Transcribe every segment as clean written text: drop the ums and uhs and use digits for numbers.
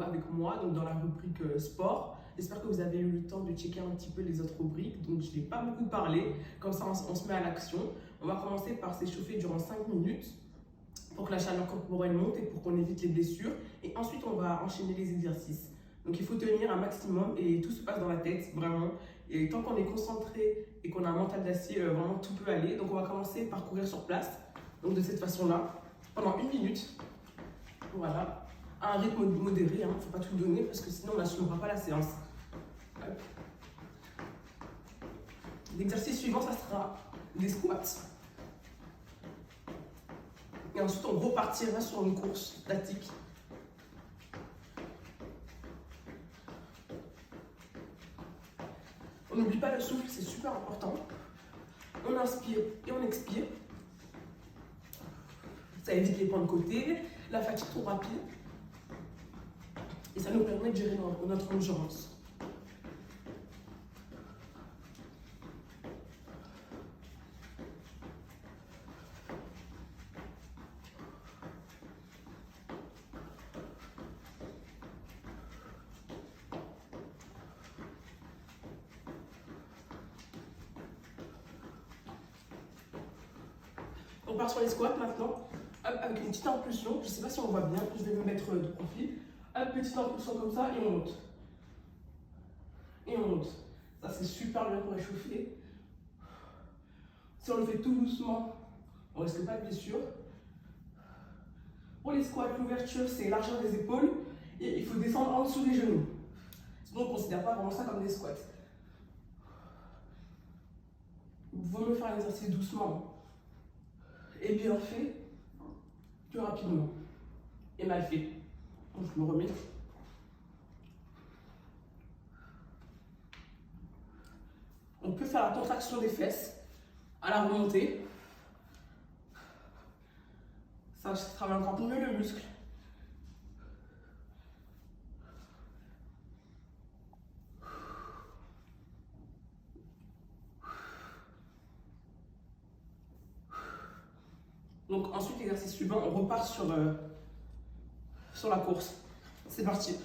vidéo avec moi, donc dans la rubrique sport. J'espère que vous avez eu le temps de checker un petit peu les autres rubriques, donc je ne vais pas beaucoup parler, comme ça on se met à l'action. On va commencer par s'échauffer durant 5 minutes pour que la chaleur corporelle monte et pour qu'on évite les blessures. Et ensuite on va enchaîner les exercices. Donc il faut tenir un maximum et tout se passe dans la tête, vraiment. Et tant qu'on est concentré et qu'on a un mental d'acier, vraiment tout peut aller. Donc on va commencer par courir sur place, donc de cette façon-là, pendant 1 minute. Voilà, à un rythme modéré, il ne faut pas tout donner parce que sinon on n'assumera pas la séance. L'exercice suivant, ça sera des squats. Et ensuite on repartira sur une course statique. On n'oublie pas le souffle, c'est super important. On inspire et on expire. Ça évite les points de côté, la fatigue trop rapide. Et ça nous permet de gérer notre endurance. On part sur les squats maintenant, hop, avec une petite impulsion. Je ne sais pas si on voit bien, je vais me mettre de profil. Hop, petite impulsion comme ça et on monte. Et on monte. Ça c'est super bien pour échauffer. Si on le fait tout doucement, on ne risque pas de blessure. Pour les squats, l'ouverture c'est largeur des épaules et il faut descendre en dessous des genoux. Sinon on ne considère pas vraiment ça comme des squats. Il vaut mieux faire l'exercice doucement et bien fait que rapidement et mal fait. Donc je me remets. On peut faire la contraction des fesses à la remontée. Ça travaille encore mieux le muscle. Donc ensuite, l'exercice suivant, on repart sur la course. C'est parti.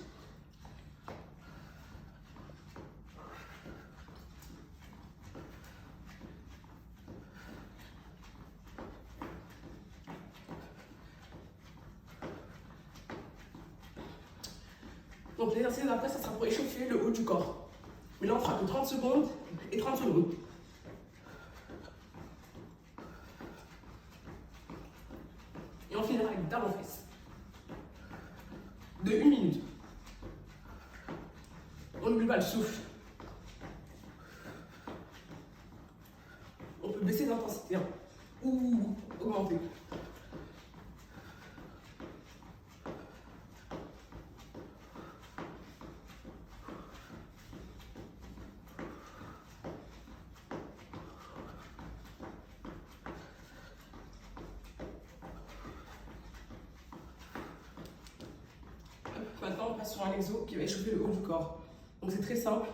Donc l'exercice d'après, ça sera pour échauffer le haut du corps. Mais là, on fera que 30 secondes et 30 secondes. Et on finira avec dames en fesses. De 1 minute. On n'oublie pas le souffle. On peut baisser l'intensité ou augmenter. Maintenant, on passe sur un exo qui va échauffer le haut du corps. Donc c'est très simple.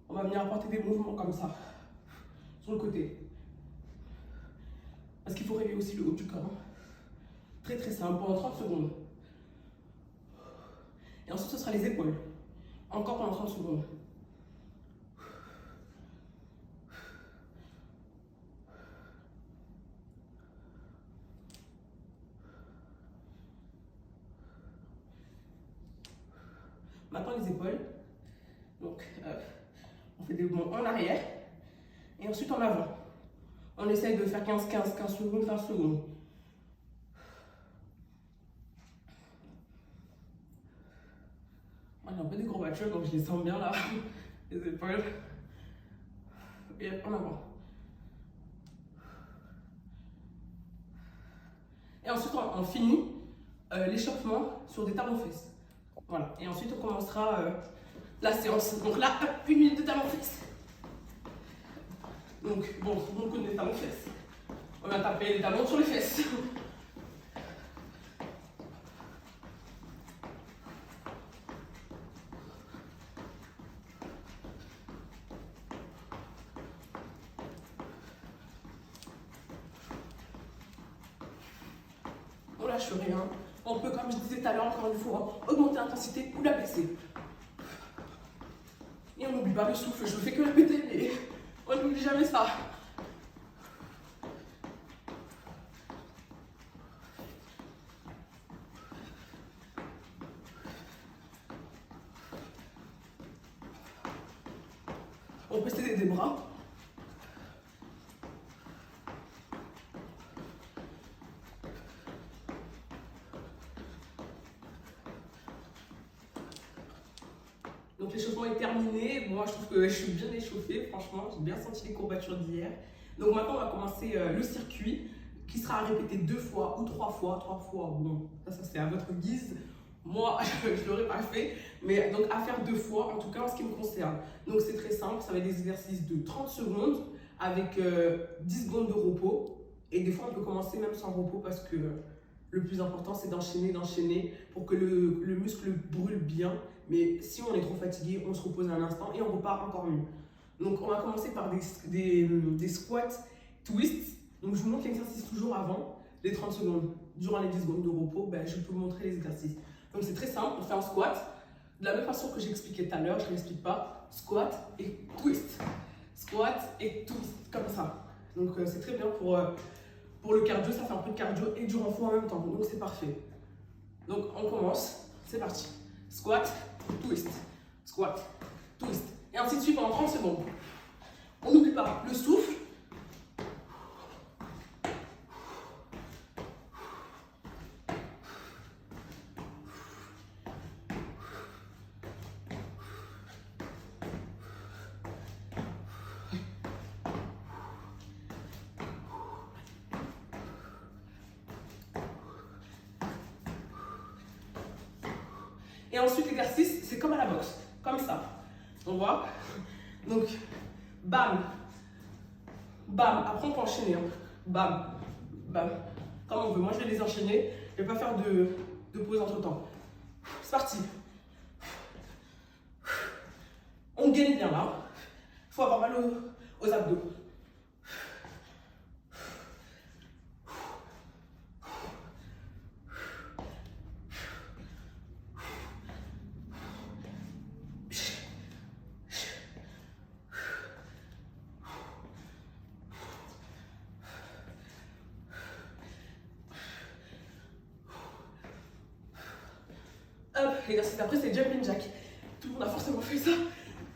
On va venir apporter des mouvements comme ça, sur le côté. Parce qu'il faut réveiller aussi le haut du corps. Très très simple, pendant 30 secondes. Et ensuite, ce sera les épaules. Encore pendant 30 secondes. Maintenant les épaules, donc on fait des mouvements en arrière et ensuite en avant. On essaye de faire 15 secondes, 15 secondes. Moi j'ai un peu des gros voitures donc je les sens bien là, les épaules. Et en avant. Et ensuite on finit l'échauffement sur des talons-fesses. Voilà, et ensuite on commencera la séance. Donc là, 1 minute de talons-fesses. Donc, bon, tout le monde connaît les talons-fesses. On va taper les talons sur les fesses. On lâche rien. On peut, comme je disais tout à l'heure, encore une fois, augmenter l'intensité ou la baisser. Et on n'oublie pas le souffle, je ne fais que répéter, mais on n'oublie jamais ça. On peut s'aider des bras. Donc l'échauffement est terminé. Moi, je trouve que je suis bien échauffée. Franchement, j'ai bien senti les courbatures d'hier. Donc maintenant, on va commencer le circuit qui sera répété 2 fois ou 3 fois. 3 fois, bon, ça c'est à votre guise. Moi, je ne l'aurais pas fait. Mais donc à faire 2 fois, en tout cas en ce qui me concerne. Donc c'est très simple. Ça va être des exercices de 30 secondes avec 10 secondes de repos. Et des fois, on peut commencer même sans repos parce que le plus important, c'est d'enchaîner pour que le muscle brûle bien. Mais si on est trop fatigué, on se repose un instant et on repart encore mieux. Donc, on va commencer par des squats twists. Donc, je vous montre l'exercice toujours avant les 30 secondes. Durant les 10 secondes de repos, je peux vous montrer les exercices. Donc, c'est très simple. On fait un squat. De la même façon que j'expliquais tout à l'heure, je ne l'explique pas. Squat et twist. Squat et twist, comme ça. Donc, c'est très bien pour le cardio. Ça fait un peu de cardio et du renfort en même temps. Donc, c'est parfait. Donc, on commence. C'est parti. Squat, twist, squat, twist. Et ainsi de suite pendant 30 secondes. On n'oublie pas le souffle. Et ensuite, l'exercice, c'est comme à la boxe, comme ça. On voit. Donc, bam, bam. Après, on peut enchaîner. Hein. Bam, bam. Comme on veut. Moi, je vais les enchaîner. Je ne vais pas faire de pause entre temps. C'est parti. On gagne bien là. Il faut avoir mal aux abdos. Hop, l'exercice d'après, c'est jumping jack. Tout le monde a forcément fait ça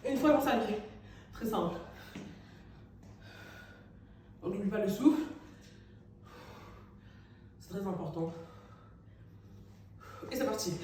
une fois dans sa vie. Très simple. On n'oublie pas le souffle. C'est très important. Et c'est parti.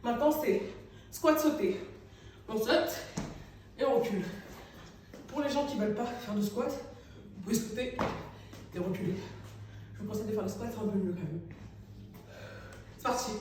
Maintenant, c'est squat sauté. On saute et on recule. Pour les gens qui ne veulent pas faire de squat, vous pouvez sauter et reculer. Je vous conseille de faire le squat, c'est un peu mieux quand même. C'est parti.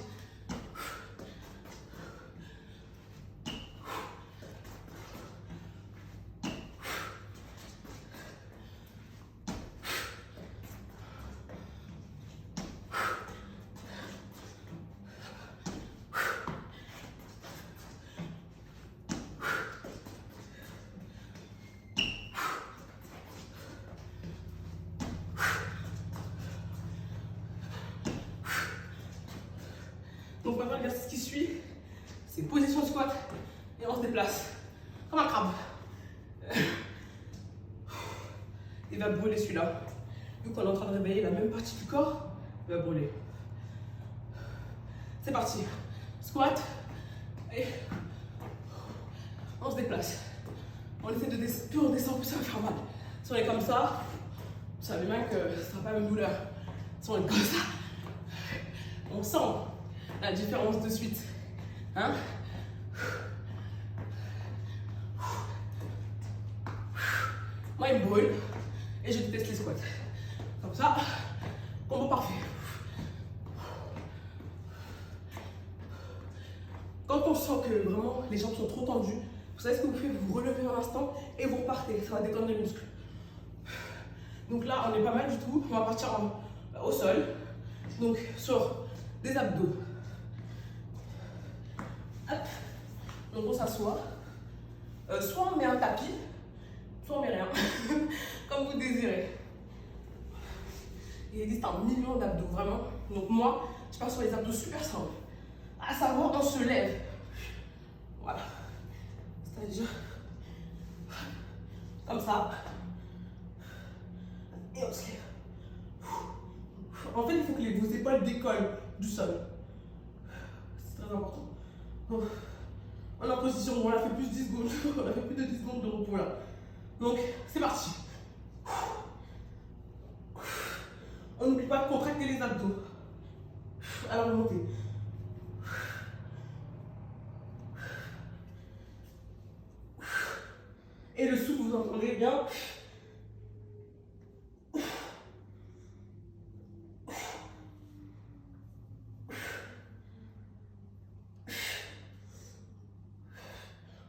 Donc maintenant, l'exercice qui suit, c'est position squat et on se déplace comme un crabe. Il va brûler celui-là. Vu qu'on est en train de réveiller la même partie du corps, il va brûler. C'est parti. Squat et on se déplace. On essaie de descendre, plus on descend, plus ça va faire mal. Si on est comme ça, vous savez bien que ce ne sera pas la même douleur. Si on est comme ça, on sent la différence de suite. Hein? Moi, il me brûle et je déteste les squats. Comme ça, combo parfait. Quand on sent que vraiment les jambes sont trop tendues, vous savez ce que vous faites, vous vous relevez un instant et vous repartez, ça va détendre les muscles. Donc là, on est pas mal du tout, on va partir au sol, donc sur des abdos. Hop. Donc on s'assoit, soit on met un tapis, soit on met rien, comme vous désirez. Il existe un million d'abdos, vraiment. Donc moi, je pars sur les abdos super simples. À savoir, on se lève. Voilà. C'est-à-dire, comme ça. Et on se lève. En fait, il faut que vos épaules décollent du sol. C'est très important. Donc, on est en position, on a fait plus de 10 secondes. On a fait plus de 10 secondes de repos là. Donc, c'est parti. On n'oublie pas de contracter les abdos. À la remontée. Et le souffle, vous entendez bien.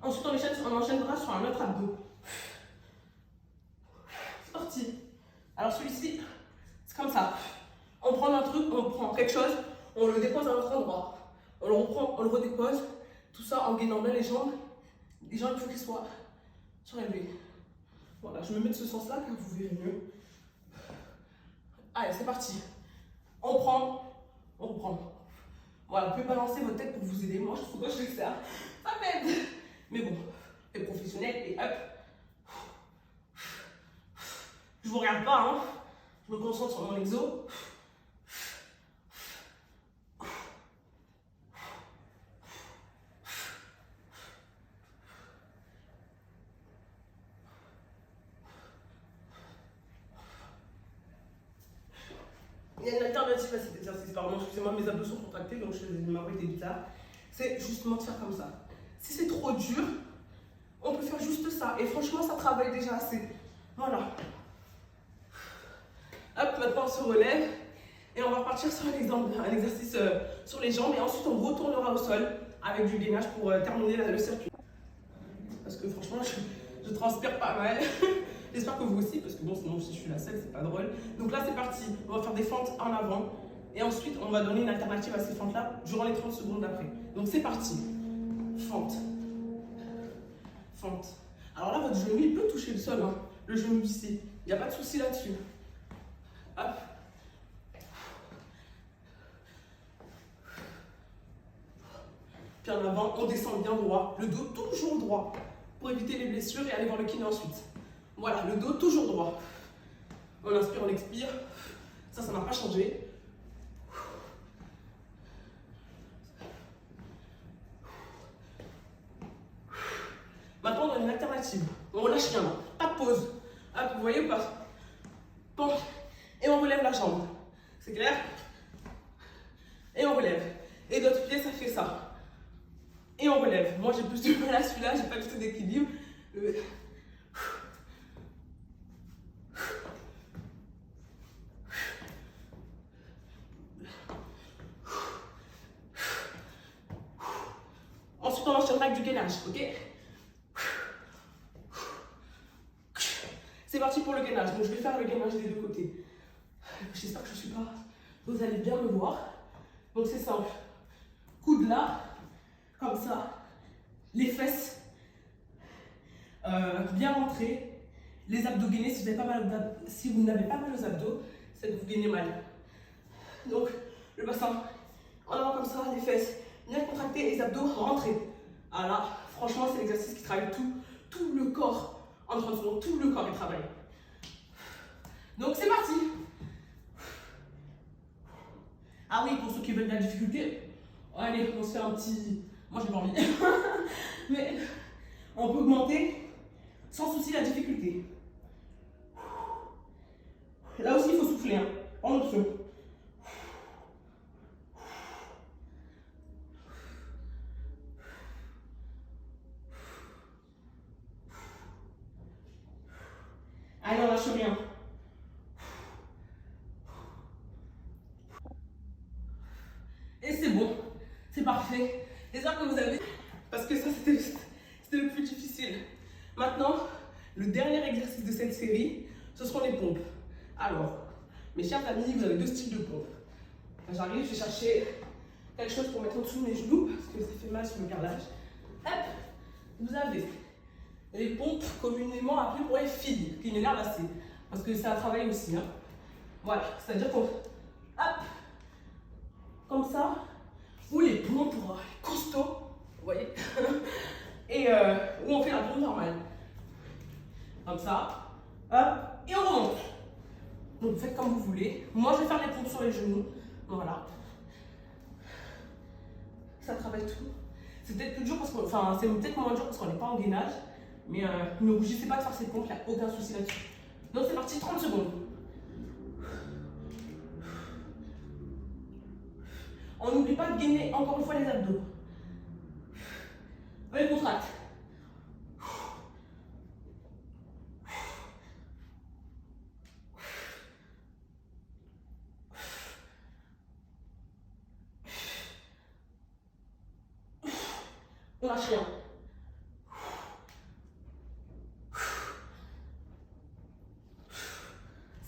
Ensuite, on enchaînera sur un autre abdo. C'est parti. Alors celui-ci, c'est comme ça. On prend un truc, on prend quelque chose, on le dépose à un autre endroit. On le reprend, on le redépose. Tout ça en gainant bien les jambes. Les jambes, il faut qu'elles soient surélevées. Voilà, je me mets de ce sens-là, car vous verrez mieux. Allez, c'est parti. On prend, on reprend. Voilà, vous pouvez balancer votre tête pour vous aider. Moi, je trouve que je fais ça. Ça m'aide. Mais bon, les professionnels, et hop. Je vous regarde pas, hein. Je me concentre sur mon exo. Il y a une alternative à cet exercice, pardon, excusez-moi, mes abdos sont contractés, donc je fais ma voix était bizarre. C'est justement de faire comme ça. Si c'est trop dur, on peut faire juste ça. Et franchement, ça travaille déjà assez. Voilà. Hop, maintenant on se relève. Et on va partir sur un exercice sur les jambes. Et ensuite, on retournera au sol avec du gainage pour terminer le circuit. Parce que franchement, je transpire pas mal. J'espère que vous aussi, parce que bon, sinon si je suis la seule, c'est pas drôle. Donc là, c'est parti. On va faire des fentes en avant. Et ensuite, on va donner une alternative à ces fentes-là durant les 30 secondes d'après. Donc c'est parti. Fente. Fente. Alors là, votre genou, il peut toucher le sol. Hein. Le genou ici. Il n'y a pas de souci là-dessus. Hop. Puis en avant, on descend bien droit. Le dos toujours droit. Pour éviter les blessures et aller voir le kiné ensuite. Voilà, le dos toujours droit. On inspire, on expire. Ça n'a pas changé. Maintenant, on a une alternative. On lâche rien, pas de pause. Hop, vous voyez ou pas? Bon. Et on relève la jambe. C'est clair? Et on relève. Et d'autres pieds, ça fait ça. Et on relève. Moi, j'ai plus de mal à celui-là, j'ai pas du tout d'équilibre. Ensuite, on enchaînera avec du gainage, ok? C'est parti pour le gainage. Donc, je vais faire le gainage des deux côtés. J'espère que je ne suis pas. Vous allez bien me voir. Donc, c'est simple. Coude là, comme ça. Les fesses bien rentrées. Les abdos gainés. Si vous n'avez pas mal aux abdos, c'est que vous gainez mal. Donc, le bassin en avant comme ça, les fesses bien contractées et les abdos rentrés. Ah là, franchement, c'est l'exercice qui travaille tout le corps. En 30 secondes, tout le corps est travaillé. Donc, c'est parti. Ah oui, pour ceux qui veulent de la difficulté, allez, on se fait un petit... Moi, j'ai pas envie. Mais on peut augmenter sans souci la difficulté. Là aussi, il faut souffler. Hein. En option. Allez, on lâche rien. Et c'est bon. C'est parfait. J'espère que vous avez... Parce que ça, c'était le plus difficile. Maintenant, le dernier exercice de cette série, ce seront les pompes. Alors, mes chers amis, vous avez deux styles de pompes. J'arrive, je vais chercher quelque chose pour mettre au-dessous de mes genoux, parce que ça fait mal sur le carrelage. Hop, vous avez les pompes communément appelées pour les filles, qui m'énervent assez, parce que c'est un travail aussi. Hein. Voilà, c'est-à-dire qu'on... Hop, comme ça, ou les pompes pour costauds, vous voyez. Et où on fait la pompe normale. Comme ça, hop, et on remonte. Donc faites comme vous voulez. Moi je vais faire les pompes sur les genoux. Voilà. Ça travaille tout. C'est peut-être plus dur parce que, enfin, c'est peut-être moins dur parce qu'on n'est pas en gainage. Mais ne rougissez pas de faire ces pompes, il n'y a aucun souci là-dessus. Donc c'est parti, 30 secondes. On n'oublie pas de gainer encore une fois les abdos. Allez, contracte. On lâche rien.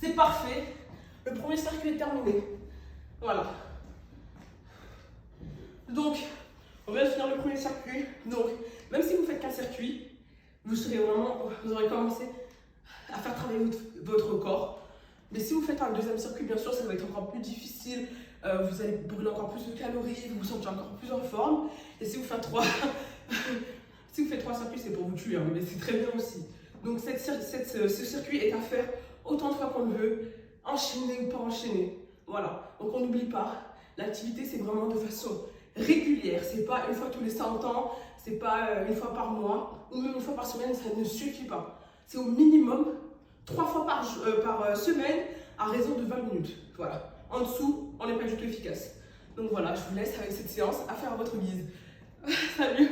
C'est parfait. Le premier circuit est terminé. Voilà. Donc, on vient de finir le premier circuit. Donc, même si vous faites qu'un circuit, vous aurez commencé à faire travailler votre corps. Mais si vous faites un deuxième circuit, bien sûr, ça va être encore plus difficile. Vous allez brûler encore plus de calories, vous vous sentez encore plus en forme. Et si vous faites trois circuits, c'est pour vous tuer, hein, mais c'est très bien aussi. Donc, ce circuit est à faire autant de fois qu'on le veut, enchaîner ou pas enchaîner. Voilà. Donc, on n'oublie pas, l'activité, c'est vraiment de façon régulière. C'est pas une fois tous les 100 ans, c'est pas une fois par mois, ou même une fois par semaine, ça ne suffit pas. C'est au minimum 3 fois par semaine à raison de 20 minutes. Voilà. En dessous, on n'est pas du tout efficace. Donc voilà, je vous laisse avec cette séance à faire à votre guise. Salut!